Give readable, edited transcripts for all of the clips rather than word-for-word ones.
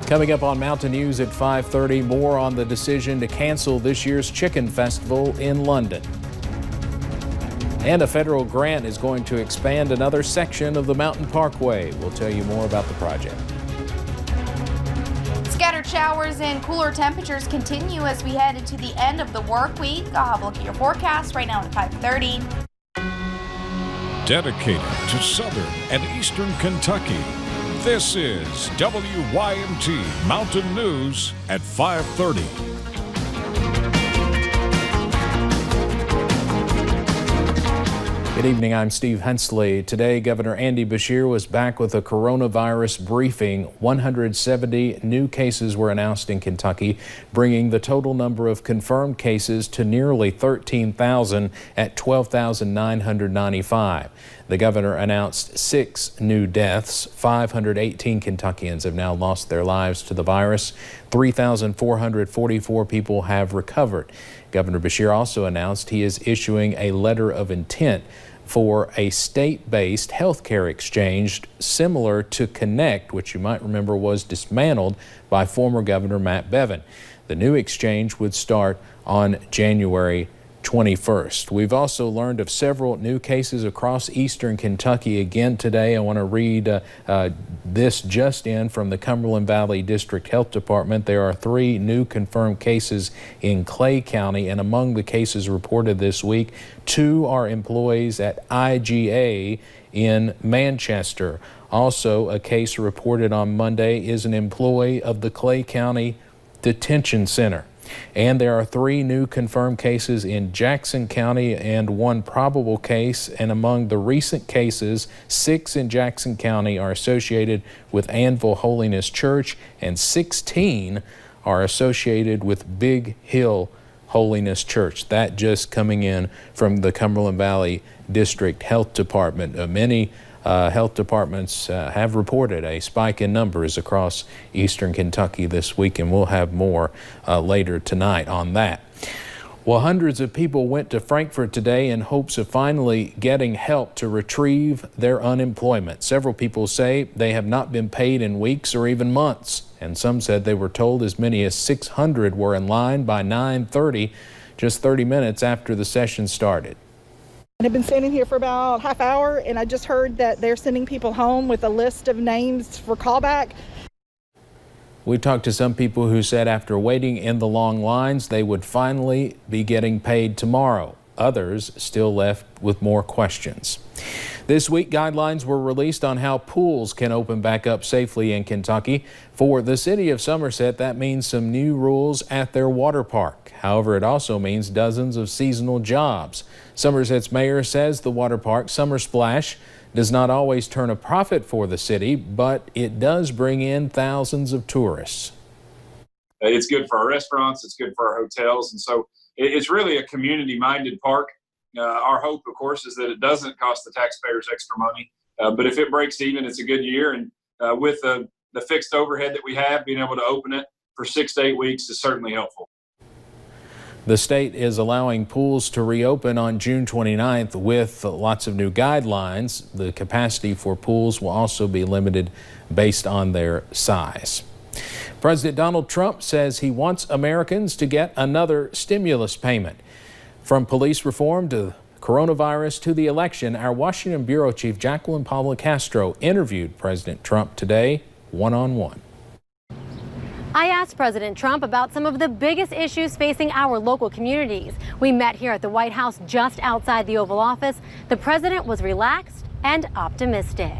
Coming up on Mountain News at 5:30, more on the decision to cancel this year's Chicken Festival in London. And a federal grant is going to expand another section of the Mountain Parkway. We'll tell you more about the project. Scattered showers and cooler temperatures continue as we head into the end of the work week. I'll have a look at your forecast right now at 5:30. Dedicated to Southern and Eastern Kentucky, this is WYMT Mountain News at 5:30. Good evening, I'm Steve Hensley. Today, Governor Andy Beshear was back with a coronavirus briefing. 170 new cases were announced in Kentucky, bringing the total number of confirmed cases to nearly 13,000 at 12,995. The governor announced 6 new deaths. 518 Kentuckians have now lost their lives to the virus. 3,444 people have recovered. Governor Beshear also announced he is issuing a letter of intent for a state-based healthcare exchange similar to Connect, which you might remember was dismantled by former Governor Matt Bevin. The new exchange would start on January 21st. We've also learned of several new cases across eastern Kentucky again today. I want to read this just in from the Cumberland Valley District Health Department. There are 3 new confirmed cases in Clay County, and among the cases reported this week, 2 are employees at IGA in Manchester. Also, a case reported on Monday is an employee of the Clay County Detention Center. And there are 3 new confirmed cases in Jackson County and 1 probable case. And among the recent cases, 6 in Jackson County are associated with Anvil Holiness Church, and 16 are associated with Big Hill Holiness Church. That just coming in from the Cumberland Valley District Health Department. Many health departments have reported a spike in numbers across eastern Kentucky this week, and we'll have more later tonight on that. Well, hundreds of people went to Frankfort today in hopes of finally getting help to retrieve their unemployment. Several people say they have not been paid in weeks or even months, and some said they were told as many as 600 were in line by 9:30, just 30 minutes after the session started. I've been standing here for about half hour, and I just heard that they're sending people home with a list of names for callback. We talked to some people who said after waiting in the long lines, they would finally be getting paid tomorrow. Others still left with more questions. This week, guidelines were released on how pools can open back up safely in Kentucky. For the city of Somerset, that means some new rules at their water park. However, it also means dozens of seasonal jobs. Somerset's mayor says the water park, Summer Splash, does not always turn a profit for the city, but it does bring in thousands of tourists. It's good for our restaurants, it's good for our hotels, and so it's really a community-minded park. Our hope, of course, is that it doesn't cost the taxpayers extra money, but if it breaks even, it's a good year, and with the fixed overhead that we have, being able to open it for 6 to 8 weeks is certainly helpful. The state is allowing pools to reopen on June 29th with lots of new guidelines. The capacity for pools will also be limited based on their size. President Donald Trump says he wants Americans to get another stimulus payment. From police reform to coronavirus to the election, our Washington Bureau Chief Jacqueline Paula Castro interviewed President Trump today one-on-one. I asked President Trump about some of the biggest issues facing our local communities. We met here at the White House just outside the Oval Office. The president was relaxed and optimistic.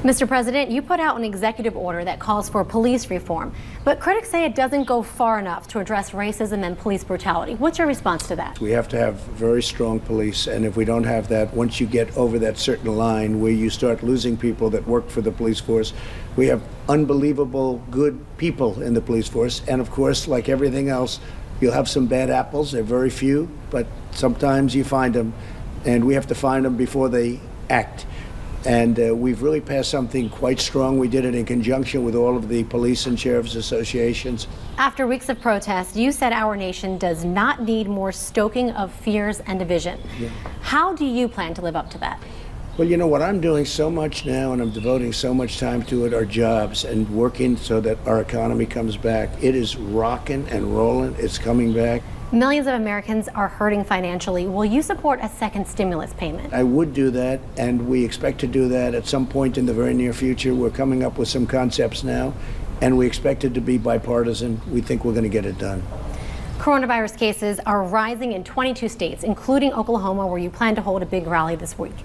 Mr. President, you put out an executive order that calls for police reform, but critics say it doesn't go far enough to address racism and police brutality. What's your response to that? We have to have very strong police, and if we don't have that, once you get over that certain line where you start losing people that work for the police force, we have unbelievable good people in the police force, and of course, like everything else, you'll have some bad apples. They're very few, but sometimes you find them, and we have to find them before they act. And we've really passed something quite strong. We did it in conjunction with all of the police and sheriff's associations. After weeks of protest, you said our nation does not need more stoking of fears and division. Yeah. How do you plan to live up to that? Well, you know what I'm doing so much now, and I'm devoting so much time to it, are jobs and working so that our economy comes back. It is rocking and rolling. It's coming back. Millions of Americans are hurting financially. Will you support a second stimulus payment? I would do that, and we expect to do that at some point in the very near future. We're coming up with some concepts now, and we expect it to be bipartisan. We think we're going to get it done. Coronavirus cases are rising in 22 states, including Oklahoma, where you plan to hold a big rally this week.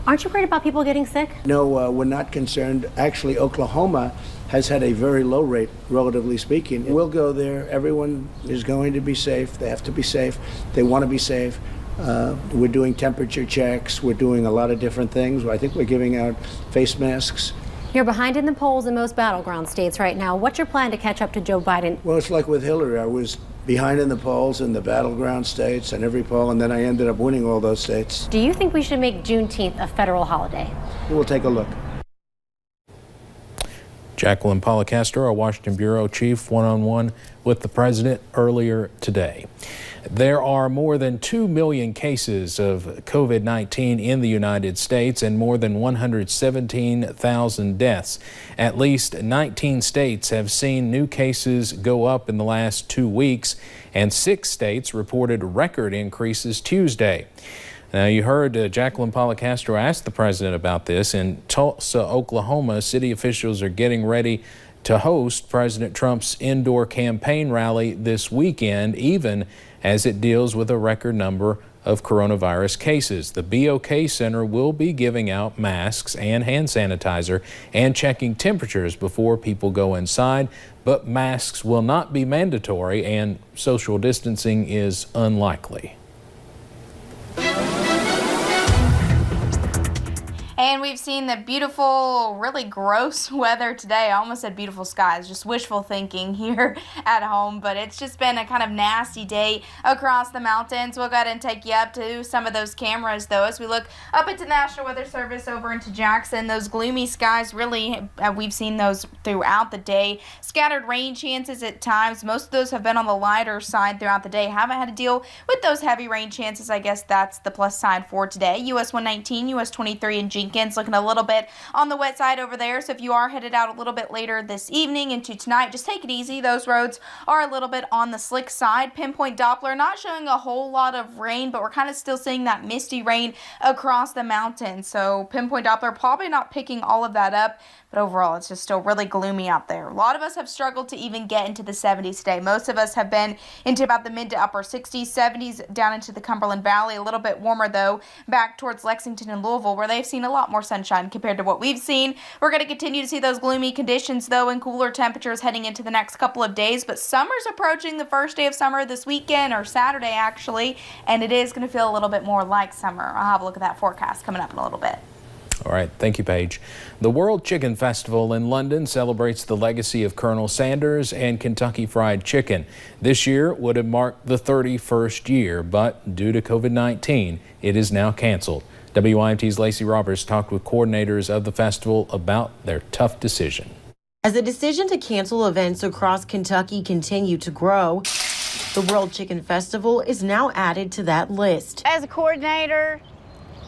Aren't you worried about people getting sick? No, we're not concerned. Actually, Oklahoma has had a very low rate, relatively speaking. We'll go there. Everyone is going to be safe. They have to be safe. They want to be safe. We're doing temperature checks. We're doing a lot of different things. I think we're giving out face masks. You're behind in the polls in most battleground states right now. What's your plan to catch up to Joe Biden? Well, it's like with Hillary. I was behind in the polls in the battleground states and every poll, and then I ended up winning all those states. Do you think we should make Juneteenth a federal holiday? We'll take a look. Jacqueline Policastro, our Washington Bureau Chief, one-on-one with the president earlier today. There are more than 2 million cases of COVID-19 in the United States and more than 117,000 deaths. At least 19 states have seen new cases go up in the last 2 weeks, and 6 states reported record increases Tuesday. Now, you heard Jacqueline Policastro ask the president about this. In Tulsa, Oklahoma, city officials are getting ready to host President Trump's indoor campaign rally this weekend, even as it deals with a record number of coronavirus cases. The BOK Center will be giving out masks and hand sanitizer and checking temperatures before people go inside, but masks will not be mandatory and social distancing is unlikely. And we've seen the beautiful, really gross weather today. I almost said beautiful skies, just wishful thinking here at home. But it's just been a kind of nasty day across the mountains. We'll go ahead and take you up to some of those cameras, though, as we look up into the National Weather Service over into Jackson. Those gloomy skies, really, we've seen those throughout the day. Scattered rain chances at times. Most of those have been on the lighter side throughout the day. Haven't had to deal with those heavy rain chances. I guess that's the plus side for today. US 119, US 23 in Jenkins looking a little bit on the wet side over there. So if you are headed out a little bit later this evening into tonight, just take it easy. Those roads are a little bit on the slick side. Pinpoint Doppler not showing a whole lot of rain, but we're kind of still seeing that misty rain across the mountains. So Pinpoint Doppler probably not picking all of that up, but overall it's just still really gloomy out there. A lot of us have struggled to even get into the 70s today. Most of us have been into about the mid to upper 60s, 70s down into the Cumberland Valley. A little bit warmer though back towards Lexington and Louisville, where they've seen a lot more sunshine compared to what we've seen. We're going to continue to see those gloomy conditions though and cooler temperatures heading into the next couple of days, but summer's approaching. The first day of summer this weekend, or Saturday actually, and it is going to feel a little bit more like summer. I'll have a look at that forecast coming up in a little bit. All right, thank you, Paige. The World Chicken Festival in London celebrates the legacy of Colonel Sanders and Kentucky Fried Chicken. This year would have marked the 31st year, but due to COVID-19, it is now canceled. WYMT's Lacey Roberts talked with coordinators of the festival about their tough decision. As the decision to cancel events across Kentucky continue to grow, the World Chicken Festival is now added to that list. As a coordinator,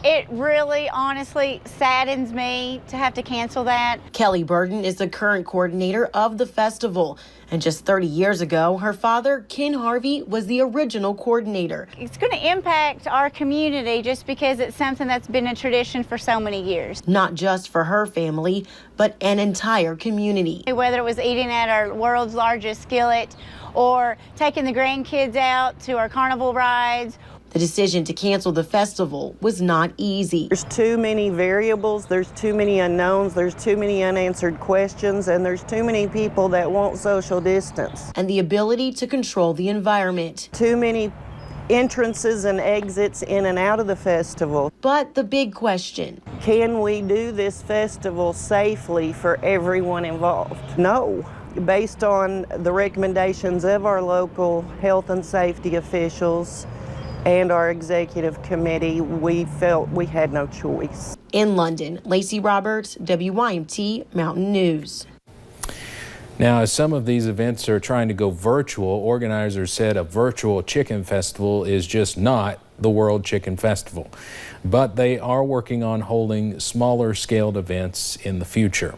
it really honestly saddens me to have to cancel that. Kelly Burden is the current coordinator of the festival. And just 30 years ago, her father, Ken Harvey, was the original coordinator. It's going to impact our community just because it's something that's been a tradition for so many years. Not just for her family, but an entire community. Whether it was eating at our world's largest skillet or taking the grandkids out to our carnival rides. The decision to cancel the festival was not easy. There's too many variables, there's too many unknowns, there's too many unanswered questions, and there's too many people that want social distance. And the ability to control the environment. Too many entrances and exits in and out of the festival. But the big question: can we do this festival safely for everyone involved? No. Based on the recommendations of our local health and safety officials and our executive committee, we felt we had no choice. In London, Lacey Roberts, WYMT Mountain News. Now, as some of these events are trying to go virtual, organizers said a virtual chicken festival is just not the World Chicken Festival. But they are working on holding smaller scaled events in the future.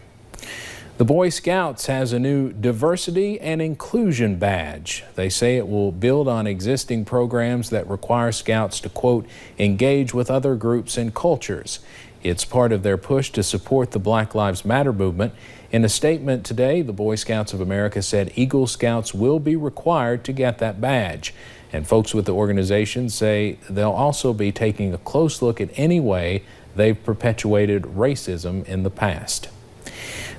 The Boy Scouts has a new diversity and inclusion badge. They say it will build on existing programs that require Scouts to, quote, engage with other groups and cultures. It's part of their push to support the Black Lives Matter movement. In a statement today, the Boy Scouts of America said Eagle Scouts will be required to get that badge. And folks with the organization say they'll also be taking a close look at any way they've perpetuated racism in the past.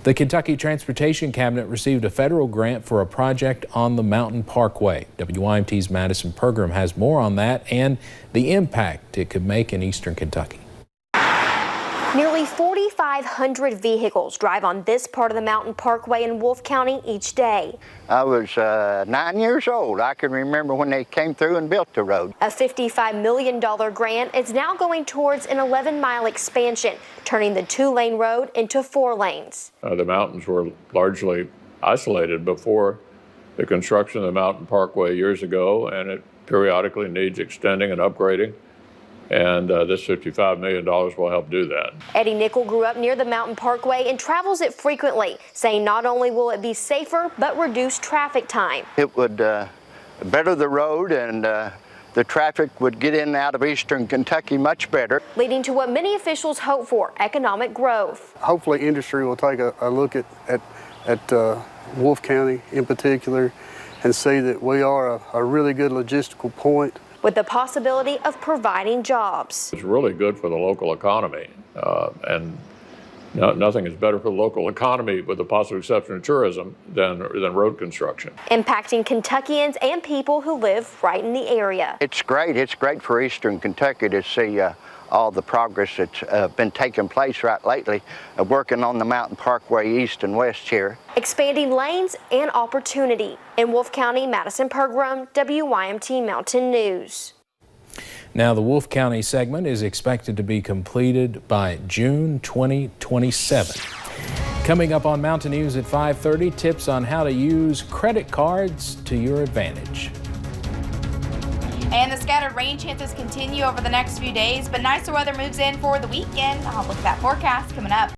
The Kentucky Transportation Cabinet received a federal grant for a project on the Mountain Parkway. WYMT's Madison Pergram has more on that and the impact it could make in eastern Kentucky. Nearly 4,500 vehicles drive on this part of the Mountain Parkway in Wolfe County each day. I was 9 years old. I can remember when they came through and built the road. A $55 million grant is now going towards an 11-mile expansion, turning the 2-lane road into 4 lanes. The mountains were largely isolated before the construction of the Mountain Parkway years ago, and it periodically needs extending and upgrading. And this $55 million will help do that. Eddie Nickel grew up near the Mountain Parkway and travels it frequently, saying not only will it be safer, but reduce traffic time. It would better the road, and the traffic would get in and out of eastern Kentucky much better. Leading to what many officials hope for, economic growth. Hopefully industry will take a look at Wolfe County in particular and see that we are a really good logistical point, with the possibility of providing jobs. It's really good for the local economy, and nothing is better for the local economy, with the possible exception of tourism, than road construction. Impacting Kentuckians and people who live right in the area. It's great. It's great for eastern Kentucky to see all the progress that's been taking place right lately, working on the Mountain Parkway east and west here. Expanding lanes and opportunity. In Wolfe County, Madison Pergram, WYMT Mountain News. Now, the Wolfe County segment is expected to be completed by June 2027. Coming up on Mountain News at 5:30, tips on how to use credit cards to your advantage. And the scattered rain chances continue over the next few days, but nicer weather moves in for the weekend. I'll look at that forecast coming up.